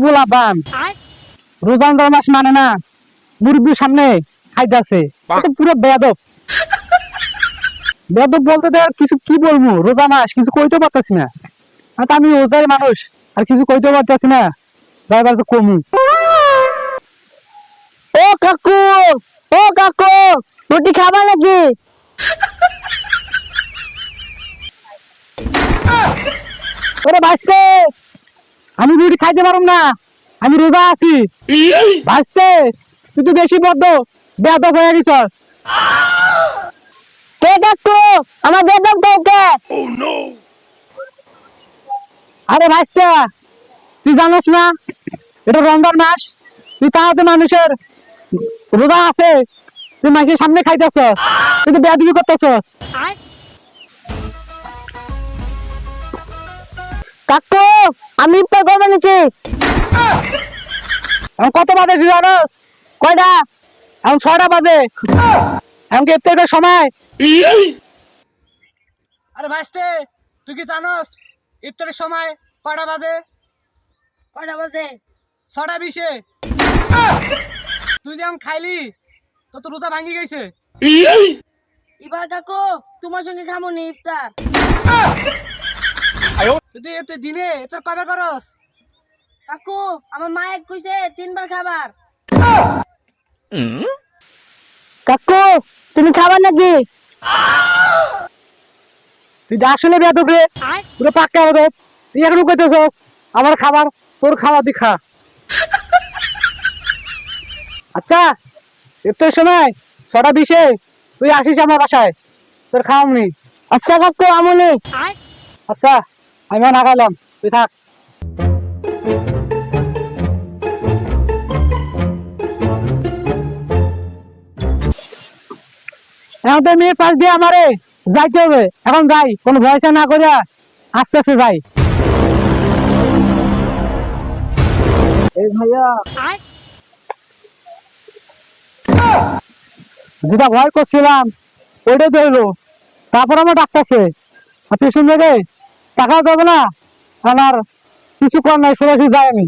গোলা বান রোজার মাস মানে না মুরব্বীর সামনে খাইতেছে পুরো বেয়াদব বেয়াদব বলতে তো আর কিছু কি বলবো, রোজা মাস কিছু কইতে পারতেছি না। আর তো আমি রোজার মানুষ আর কিছু কইতে পারতেছি না, ড্রাইভার তো কমু। ও কাকু, ও কাকু, রুটি খাবা নাকি? ওরে ভাইস্তে, আমি রুটি খাইতে পারুম না, আমি রোজা আছি। ভাইস্তে তুই তো বেশি বদ্ধ বেয়াদব হয়ে গেছস। কে কাকু, আমার বেয়াদব কাউকে? আরে ভাইস্তে তুই জানোস না এটা রমজান মাস, তুই তাহলে মানুষের রোজা আছে, তুই মানুষের সামনে খাইতেছ, তুই তো বেয়াদবি করতেছ। কাকু আমি ইফতার করবো নিচ্ছি। এখন কত বাজে তুই জানোস? কয়টা? এখন 6টা বাজে, এখন কি ইফতারের সময়? আরে ভাইস্তে তুই কি জানোস ইফতারের সময় কয়টা বাজে? কয়টা বাজে? 6:20। তুই যেমন খাইলি তো রোজা ভাঙি গেছে। এবার কাকু তোমার সঙ্গে খামো নি ইফতার। তুই এতে দিনে ইফতার কবে করস? কাকু আমার মা এক কইছে 3 বার খাবার। কাকু তুমি খাবার নাকি? তুই আসলে বেয়াদব রে, পুরো পাক্কা বেয়াদব। তুই এখনো কইতেছ আমার খাবার, তোর খাবার তুই খা। আচ্ছা ইফতারের সময় 6:20 তুই আসিস আমার বাসায়, তোর খাওয়ামনি। আচ্ছা কাকু আমনি। আচ্ছা আমি না খাইলাম, তুই থাক। এখন তো মেয়ের পাশ দিয়ে আমারে যাইতে হবে, এখন যাই কোনো ভয়সা না করিয়া আস্তে আস্তে যাই। এই ভাইয়া যেটা ভয় করছিলাম ওইটাই তো হইলো, তারপর আমার ডাকতেছে আর পেছন থেকে টাকা যাবে না, আমার কিছু করার নাই, সরাসরি যাই আমি।